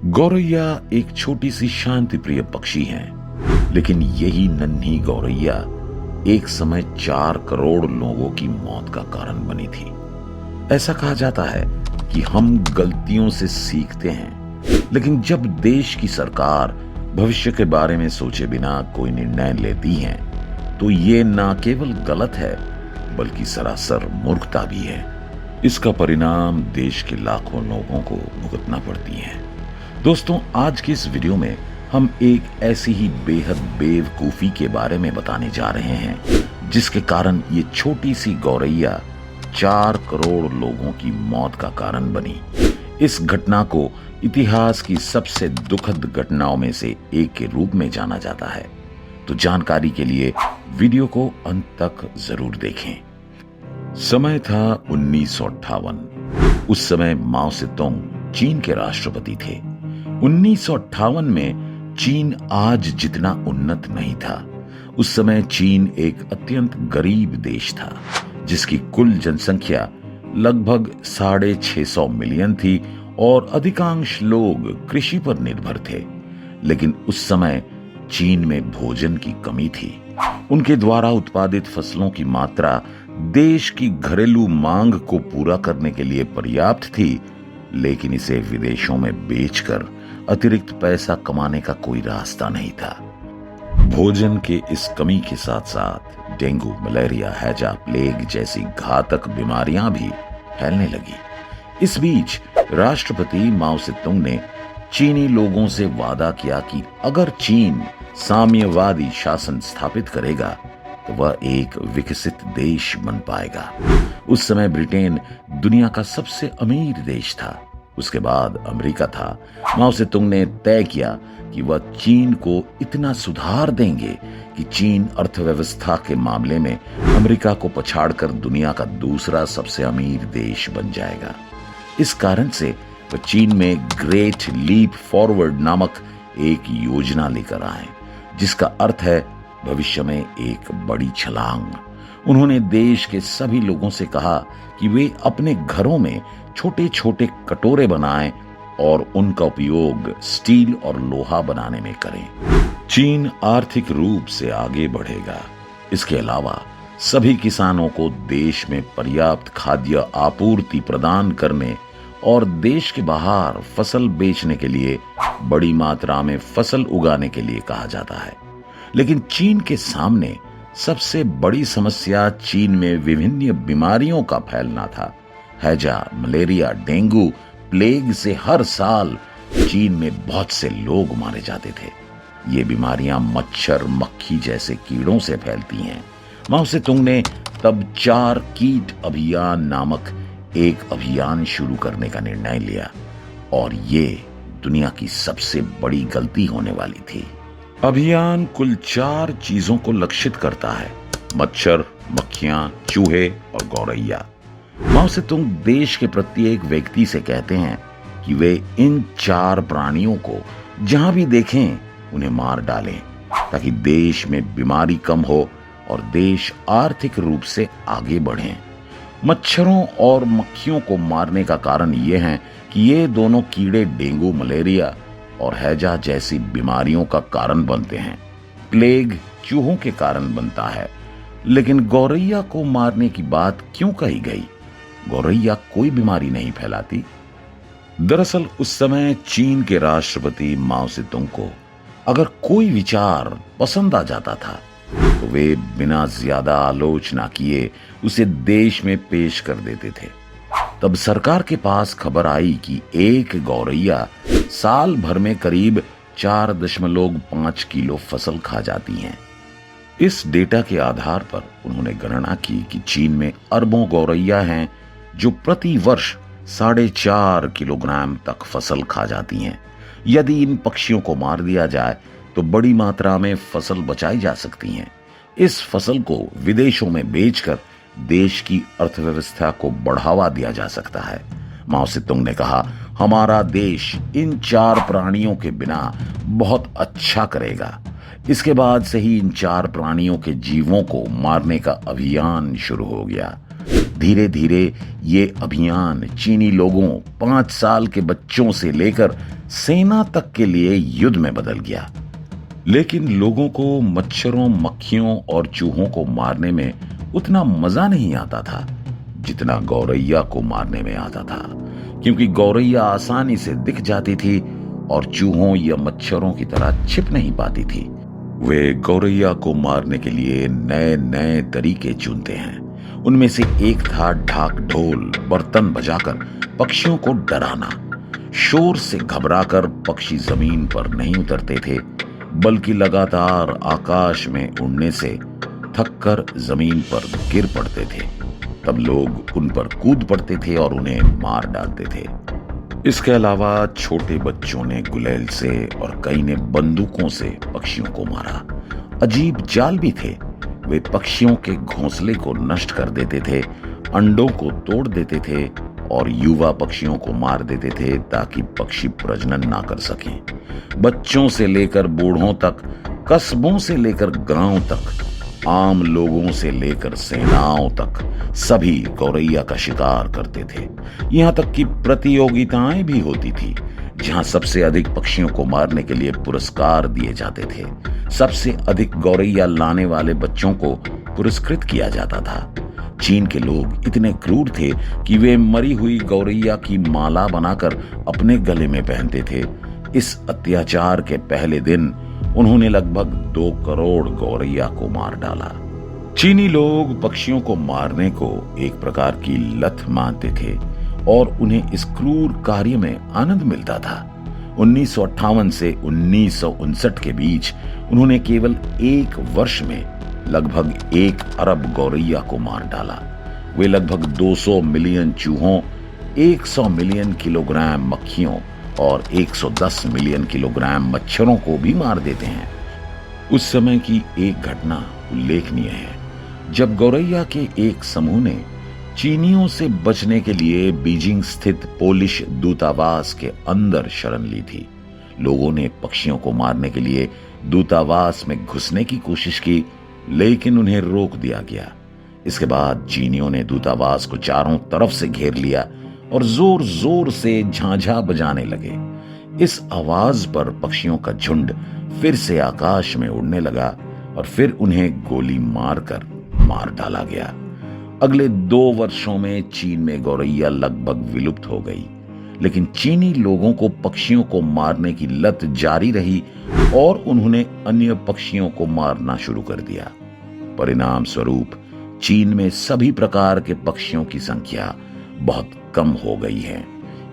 गौरैया एक छोटी सी शांति प्रिय पक्षी है, लेकिन यही नन्ही गौरैया एक समय 4 करोड़ लोगों की मौत का कारण बनी थी। ऐसा कहा जाता है कि हम गलतियों से सीखते हैं, लेकिन जब देश की सरकार भविष्य के बारे में सोचे बिना कोई निर्णय लेती है तो ये न केवल गलत है बल्कि सरासर मूर्खता भी है। इसका परिणाम देश के लाखों लोगों को भुगतना पड़ती है। दोस्तों, आज की इस वीडियो में हम एक ऐसी ही बेहद बेवकूफी के बारे में बताने जा रहे हैं जिसके कारण ये छोटी सी गौरैया 4 करोड़ लोगों की मौत का कारण बनी। इस घटना को इतिहास की सबसे दुखद घटनाओं में से एक के रूप में जाना जाता है। तो जानकारी के लिए वीडियो को अंत तक जरूर देखें। समय था 1958। उस समय माओ सेतुंग चीन के राष्ट्रपति थे। 1958 में चीन आज जितना उन्नत नहीं था। उस समय चीन एक अत्यंत गरीब देश था जिसकी कुल जनसंख्या लगभग 650 मिलियन थी और अधिकांश लोग कृषि पर निर्भर थे। लेकिन उस समय चीन में भोजन की कमी थी। उनके द्वारा उत्पादित फसलों की मात्रा देश की घरेलू मांग को पूरा करने के लिए पर्याप्त थी, लेकिन इसे विदेशों में बेचकर अतिरिक्त पैसा कमाने का कोई रास्ता नहीं था। भोजन के इस कमी के साथ साथ डेंगू, मलेरिया, हैजा, प्लेग जैसी घातक बीमारियां भी फैलने लगी। इस बीच राष्ट्रपति माओ सेतुंग ने चीनी लोगों से वादा किया कि अगर चीन साम्यवादी शासन स्थापित करेगा तो वह एक विकसित देश बन पाएगा। उस समय ब्रिटेन दुनिया का सबसे अमीर देश था। उसके बाद अमेरिका था। माओ सेतुंग ने तय किया कि वह चीन को इतना सुधार देंगे कि चीन अर्थव्यवस्था के मामले में अमेरिका को पछाड़कर दुनिया का दूसरा सबसे अमीर देश बन जाएगा। इस कारण से वह चीन में ग्रेट लीप फॉरवर्ड नामक एक योजना लेकर आए, जिसका अर्थ है भविष्य में एक बड़ी छलांग। उन्होंने देश के सभी लोगों से कहा कि वे अपने घरों में छोटे छोटे कटोरे बनाएं और उनका उपयोग स्टील और लोहा बनाने में करें। चीन आर्थिक रूप से आगे बढ़ेगा। इसके अलावा सभी किसानों को देश में पर्याप्त खाद्य आपूर्ति प्रदान करने और देश के बाहर फसल बेचने के लिए बड़ी मात्रा में फसल उगाने के लिए कहा जाता है। लेकिन चीन के सामने सबसे बड़ी समस्या चीन में विभिन्न बीमारियों का फैलना था। हैजा, मलेरिया, डेंगू, प्लेग से हर साल चीन में बहुत से लोग मारे जाते थे। ये बीमारियां मच्छर, मक्खी जैसे कीड़ों से फैलती हैं। माओ सेतुंग ने तब 4 कीट अभियान नामक एक अभियान शुरू करने का निर्णय लिया और ये दुनिया की सबसे बड़ी गलती होने वाली थी। अभियान कुल 4 चीजों को लक्षित करता है: मच्छर, मक्खियां, चूहे और गौरैया। माओ सेतुंग देश के प्रत्येक व्यक्ति से कहते हैं कि वे इन 4 प्राणियों को जहां भी देखें उन्हें मार डालें ताकि देश में बीमारी कम हो और देश आर्थिक रूप से आगे बढ़े। मच्छरों और मक्खियों को मारने का कारण यह है कि ये दोनों कीड़े डेंगू, मलेरिया और हैजा जैसी बीमारियों का कारण बनते हैं। प्लेग चूहों के कारण बनता है। लेकिन गौरैया को मारने की बात क्यों कही गई? गौरैया कोई बीमारी नहीं फैलाती। दरअसल उस समय चीन के राष्ट्रपति माओ सेतुंग को अगर कोई विचार पसंद आ जाता था तो वे बिना ज्यादा आलोचना किए उसे देश में पेश कर देते थे। तब सरकार के पास खबर आई कि एक गौरैया साल भर में करीब 4.5 किलो फसल खा जाती हैं। इस डेटा के आधार पर उन्होंने गणना की कि चीन में अरबों गौरैया हैं जो प्रति वर्ष 4.5 किलोग्राम तक फसल खा जाती हैं। यदि इन पक्षियों को मार दिया जाए तो बड़ी मात्रा में फसल बचाई जा सकती हैं। इस फसल को विदेशों में बेचकर देश की अर्थव्यवस्था को बढ़ावा दिया जा सकता है। माओ सेतुंग ने कहा, हमारा देश इन 4 प्राणियों के बिना बहुत अच्छा करेगा। इसके बाद से ही इन 4 प्राणियों के जीवों को मारने का अभियान शुरू हो गया। धीरे धीरे ये अभियान चीनी लोगों, 5 साल के बच्चों से लेकर सेना तक के लिए युद्ध में बदल गया। लेकिन लोगों को मच्छरों, मक्खियों और चूहों को मारने में उतना मजा नहीं आता था जितना गौरैया को मारने में आता था, क्योंकि गौरैया आसानी से दिख जाती थी और चूहों या मच्छरों की तरह छिप नहीं पाती थी। वे गौरैया को मारने के लिए नए नए तरीके चुनते हैं। उनमें से एक था ढाक ढोल बर्तन बजाकर पक्षियों को डराना। शोर से घबराकर पक्षी जमीन पर नहीं उतरते थे, बल्कि लगातार आकाश में उड़ने से थककर जमीन पर गिर पड़ते थे। तब लोग उन पर कूद पड़ते थे और उन्हें मार डालते थे। इसके अलावा छोटे बच्चों ने गुलेल से और कई ने बंदूकों से पक्षियों को मारा। अजीब जाल भी थे। वे पक्षियों के घोंसले को नष्ट कर देते थे, अंडों को तोड़ देते थे और युवा पक्षियों को मार देते थे ताकि पक्षी प्रजनन ना कर सकें। बच्चों से लेकर बूढ़ों तक, कस्बों से लेकर गांव तक, आम लोगों से लेकर सेनाओं तक सभी गौरैया का शिकार करते थे। यहाँ तक कि प्रतियोगिताएं भी होती थी, जहां सबसे अधिक पक्षियों को मारने के लिए पुरस्कार दिए जाते थे। सबसे अधिक गौरैया लाने वाले बच्चों को पुरस्कृत किया जाता था। चीन के लोग इतने क्रूर थे कि वे मरी हुई गौरैया की माला बनाकर अपने गले में पहनते थे। इस अत्याचार के पहले दिन उन्होंने लगभग 2 करोड़ गौरैया को मार डाला। चीनी लोग पक्षियों को मारने को एक प्रकार की लत मानते थे और उन्हें इस क्रूर कार्य में आनंद मिलता था। 1958 से 1959 के बीच उन्होंने केवल 1 वर्ष में लगभग 1 अरब गौरैया को मार डाला। वे लगभग 200 मिलियन चूहों, 100 मिलियन किलोग्राम मक्खियों और 110 मिलियन किलोग्राम मच्छरों को भी मार देते हैं। उस समय की एक घटना उल्लेखनीय है, जब गौरैया के एक समूह ने चीनियों से बचने के लिए बीजिंग स्थित पोलिश दूतावास के अंदर शरण ली थी। लोगों ने पक्षियों को मारने के लिए दूतावास में घुसने की कोशिश की, लेकिन उन्हें रोक दिया गया। इसके बाद चीनियों ने दूतावास को चारों तरफ से घेर लिया और जोर जोर से झांझा बजाने लगे। इस आवाज पर पक्षियों का झुंड फिर से आकाश में उड़ने लगा और फिर उन्हें गोली मारकर मार डाला गया। अगले 2 वर्षों में चीन में गौरैया लगभग विलुप्त हो गई, लेकिन चीनी लोगों को पक्षियों को मारने की लत जारी रही और उन्होंने अन्य पक्षियों को मारना शुरू कर दिया। परिणाम स्वरूप चीन में सभी प्रकार के पक्षियों की संख्या बहुत कम हो गई है।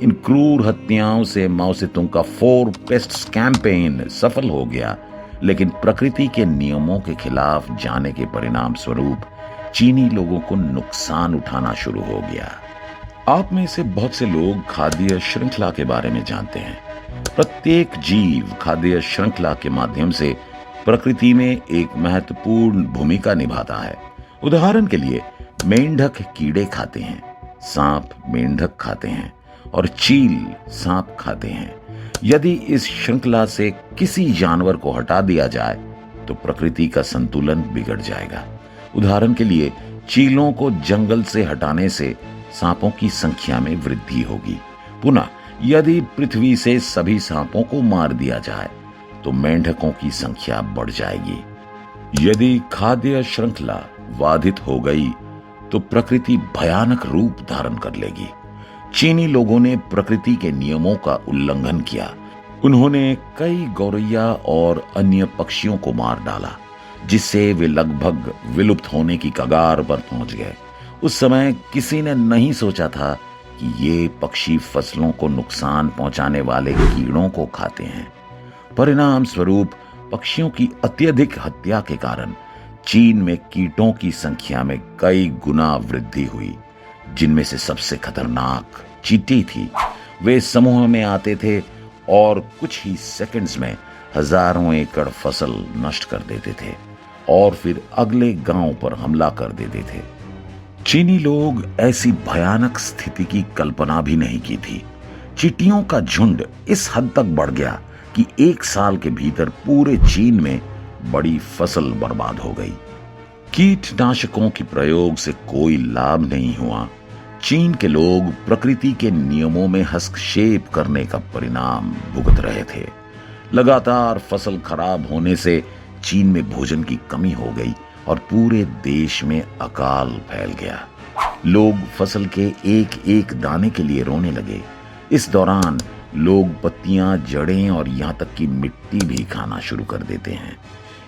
इन क्रूर हत्याओं से माओ सेतुंग का 4 पेस्ट्स कैंपेन सफल हो गया, लेकिन प्रकृति के नियमों के खिलाफ जाने के परिणाम स्वरूप चीनी लोगों को नुकसान उठाना शुरू हो गया। आप में से बहुत से लोग खाद्य श्रृंखला के बारे में जानते हैं। प्रत्येक जीव खाद्य श्रृंखला के माध्यम से प्रकृति में एक महत्वपूर्ण भूमिका निभाता है। उदाहरण के लिए मेंढक कीड़े खाते हैं, सांप मेंढक खाते हैं और चील सांप खाते हैं। यदि इस श्रृंखला से किसी जानवर को हटा दिया जाए तो प्रकृति का संतुलन बिगड़ जाएगा। उदाहरण के लिए चीलों को जंगल से हटाने से सांपों की संख्या में वृद्धि होगी। पुनः यदि पृथ्वी से सभी सांपों को मार दिया जाए तो मेंढकों की संख्या बढ़ जाएगी। यदि खाद्य श्रृंखला बाधित हो गई तो प्रकृति भयानक रूप धारण कर लेगी। चीनी लोगों ने प्रकृति के नियमों का उल्लंघन किया। उन्होंने कई गौरैया और अन्य पक्षियों को मार डाला, जिससे वे लगभग विलुप्त होने की कगार पर पहुंच गए। उस समय किसी ने नहीं सोचा था कि ये पक्षी फसलों को नुकसान पहुंचाने वाले कीड़ों को खाते हैं। परिणाम स्वरूप पक्षियों की अत्यधिक हत्या के कारण चीन में कीटों की संख्या में कई गुना वृद्धि हुई, जिनमें से सबसे खतरनाक चींटी थी। वे समूह में आते थे और कुछ ही सेकंड्स में हजारों एकड़ फसल नष्ट कर देते थे और फिर अगले गांव पर हमला कर देते थे। चीनी लोग ऐसी भयानक स्थिति की कल्पना भी नहीं की थी। चींटियों का झुंड इस हद तक बढ़ गया कि 1 साल के भीतर पूरे चीन में बड़ी फसल बर्बाद हो गई। कीटनाशकों के प्रयोग से कोई लाभ नहीं हुआ। चीन के लोग प्रकृति के नियमों में हस्तक्षेप करने का परिणाम भुगत रहे थे। लगातार फसल खराब होने से चीन में भोजन की कमी हो गई और पूरे देश में अकाल फैल गया। लोग फसल के एक एक दाने के लिए रोने लगे। इस दौरान लोग पत्तियां, जड़ें और यहां तक कि मिट्टी भी खाना शुरू कर देते हैं।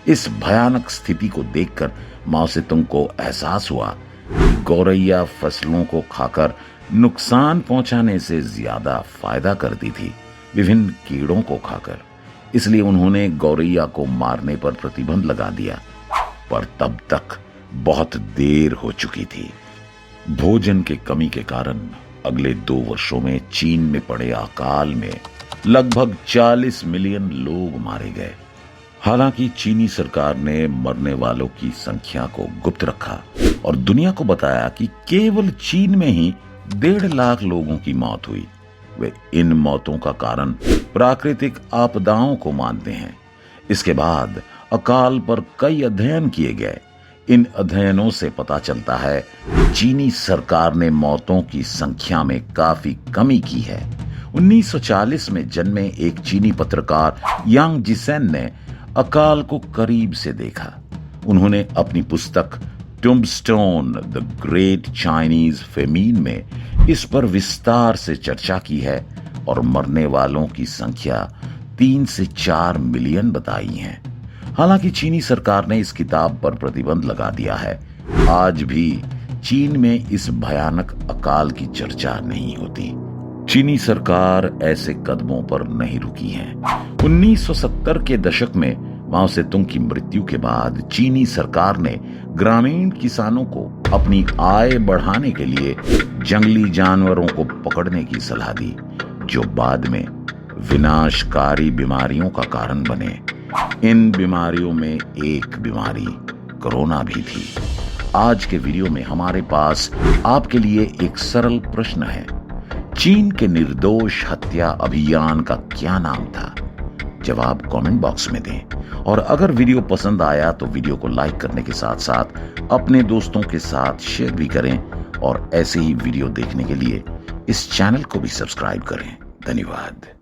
इस भयानक स्थिति को देखकर माओ सेतुंग को एहसास हुआ कि गौरैया फसलों को खाकर नुकसान पहुंचाने से ज्यादा फायदा करती थी विभिन्न कीड़ों को खाकर। इसलिए उन्होंने गौरैया को मारने पर प्रतिबंध लगा दिया, पर तब तक बहुत देर हो चुकी थी। भोजन की कमी के कारण अगले 2 वर्षों में चीन में पड़े अकाल में लगभग 40 मिलियन लोग मारे गए। हालांकि चीनी सरकार ने मरने वालों की संख्या को गुप्त रखा और दुनिया को बताया कि केवल चीन में ही 1.5 लाख लोगों की मौत हुई। वे इन मौतों का कारण प्राकृतिक आपदाओं को मानते हैं। इसके बाद अकाल पर कई अध्ययन किए गए। इन अध्ययनों से पता चलता है चीनी सरकार ने मौतों की संख्या में काफी कमी की है। 1940 में जन्मे एक चीनी पत्रकार यांग जिसेन ने अकाल को करीब से देखा। उन्होंने अपनी पुस्तक टुम्बस्टोन द ग्रेट चाइनीज फेमीन में इस पर विस्तार से चर्चा की है और मरने वालों की संख्या 3 से 4 मिलियन बताई है। हालांकि चीनी सरकार ने इस किताब पर प्रतिबंध लगा दिया है। आज भी चीन में इस भयानक अकाल की चर्चा नहीं होती। चीनी सरकार ऐसे कदमों पर नहीं रुकी है। 1970 के दशक में माओ सेतुंग की मृत्यु के बाद चीनी सरकार ने ग्रामीण किसानों को अपनी आय बढ़ाने के लिए जंगली जानवरों को पकड़ने की सलाह दी, जो बाद में विनाशकारी बीमारियों का कारण बने। इन बीमारियों में एक बीमारी कोरोना भी थी। आज के वीडियो में हमारे पास आपके लिए एक सरल प्रश्न है। चीन के निर्दोष हत्या अभियान का क्या नाम था? जवाब कमेंट बॉक्स में दें। और अगर वीडियो पसंद आया तो वीडियो को लाइक करने के साथ साथ अपने दोस्तों के साथ शेयर भी करें और ऐसे ही वीडियो देखने के लिए इस चैनल को भी सब्सक्राइब करें। धन्यवाद।